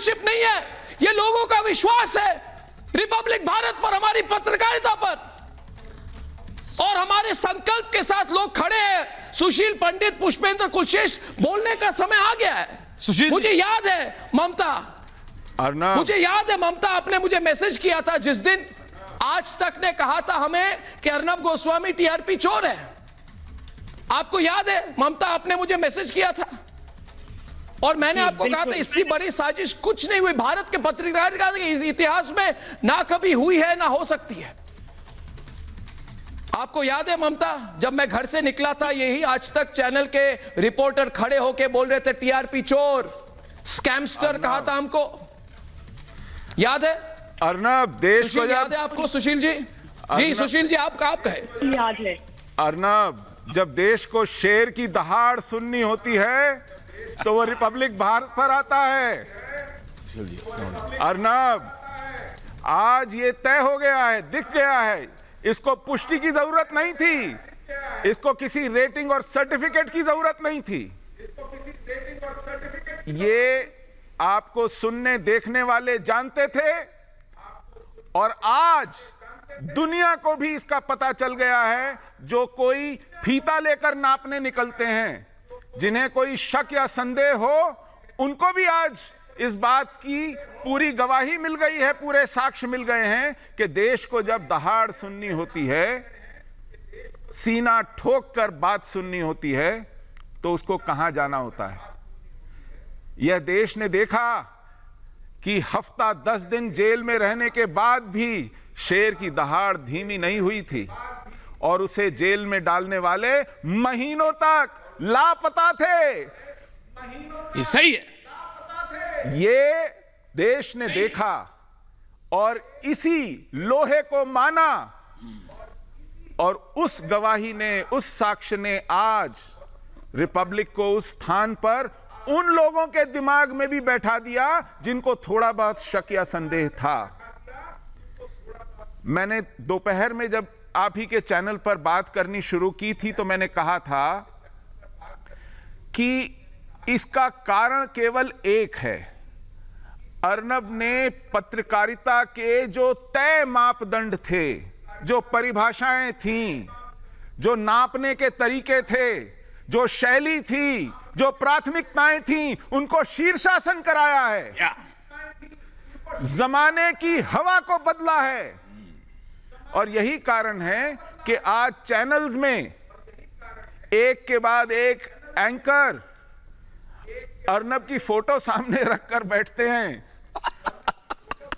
Leadership नहीं है, ये लोगों का विश्वास है रिपब्लिक भारत पर, हमारी पत्रकारिता पर, और हमारे संकल्प के साथ लोग खड़े हैं। सुशील पंडित, पुष्पेंद्र कुलश्रेष्ठ, बोलने का समय आ गया है। मुझे याद है ममता, मुझे याद है ममता, आपने मुझे मैसेज किया था जिस दिन आज तक ने कहा था हमें कि अर्नब गोस्वामी टीआरपी चोर है। आपको याद है ममता, आपने मुझे मैसेज किया था और मैंने आपको कहा था इससे बड़ी साजिश कुछ नहीं हुई, भारत के पत्रकारिता के इतिहास में ना कभी हुई है ना हो सकती है। आपको याद है ममता, जब मैं घर से निकला था, यही आज तक चैनल के रिपोर्टर खड़े होके बोल रहे थे टीआरपी चोर, स्कैमस्टर कहा था हमको, याद है? अर्नब, देश को याद है आपको सुशील जी? जी सुशील जी, आप कहे? याद है। अर्नब, जब देश को शेर की दहाड़ सुननी होती है तो वो रिपब्लिक भारत पर आता है। अर्नब, आज ये तय हो गया है, दिख गया है, इसको पुष्टि की जरूरत नहीं थी, इसको किसी रेटिंग और सर्टिफिकेट की जरूरत नहीं थी। ये आपको सुनने देखने वाले जानते थे और आज दुनिया को भी इसका पता चल गया है। जो कोई फीता लेकर नापने निकलते हैं, जिन्हें कोई शक या संदेह हो, उनको भी आज इस बात की पूरी गवाही मिल गई है, पूरे साक्ष्य मिल गए हैं कि देश को जब दहाड़ सुननी होती है, सीना ठोक कर बात सुननी होती है, तो उसको कहां जाना होता है। यह देश ने देखा कि हफ्ता 10 दिन जेल में रहने के बाद भी शेर की दहाड़ धीमी नहीं हुई थी और उसे जेल में डालने वाले महीनों तक लापता थे। ये सही है, ये देश ने देखा और इसी लोहे को माना, और उस गवाही ने, उस साक्ष्य ने आज रिपब्लिक को उस स्थान पर उन लोगों के दिमाग में भी बैठा दिया जिनको थोड़ा बहुत शक या संदेह था। मैंने दोपहर में जब आप ही के चैनल पर बात करनी शुरू की थी तो मैंने कहा था कि इसका कारण केवल एक है। अर्नब ने पत्रकारिता के जो तय मापदंड थे, जो परिभाषाएं थीं, जो नापने के तरीके थे, जो शैली थी, जो प्राथमिकताएं थीं, उनको शीर्षासन कराया है, जमाने की हवा को बदला है। और यही कारण है कि आज चैनल्स में एक के बाद एक एंकर अर्नब की फोटो सामने रखकर बैठते हैं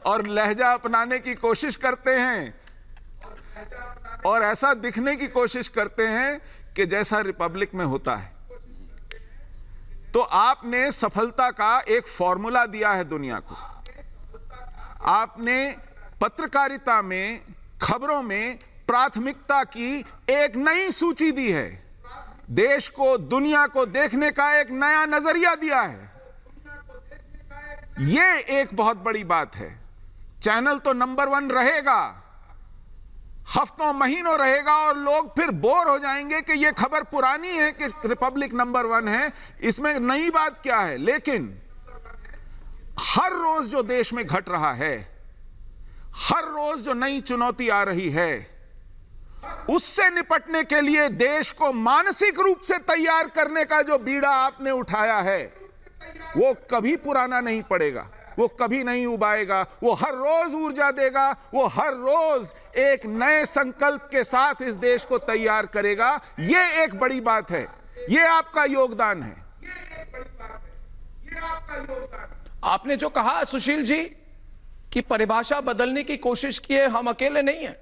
और लहजा अपनाने की कोशिश करते हैं और ऐसा दिखने की कोशिश करते हैं कि जैसा रिपब्लिक में होता है। तो आपने सफलता का एक फॉर्मूला दिया है दुनिया को। आपने पत्रकारिता में, खबरों में प्राथमिकता की एक नई सूची दी है, देश को, दुनिया को देखने का एक नया नजरिया दिया है। यह एक बहुत बड़ी बात है। चैनल तो नंबर 1 रहेगा, हफ्तों महीनों रहेगा और लोग फिर बोर हो जाएंगे कि यह खबर पुरानी है कि रिपब्लिक नंबर 1 है, इसमें नई बात क्या है। लेकिन हर रोज जो देश में घट रहा है, हर रोज जो नई चुनौती आ रही है, उससे निपटने के लिए देश को मानसिक रूप से तैयार करने का जो बीड़ा आपने उठाया है, वो कभी पुराना नहीं पड़ेगा, वो कभी नहीं उबाएगा, वो हर रोज ऊर्जा देगा, वो हर रोज एक नए संकल्प के साथ इस देश को तैयार करेगा। ये एक बड़ी बात है, ये आपका योगदान है। आपने जो कहा सुशील जी कि परिभाषा बदलने की कोशिश की है, हम अकेले नहीं हैं।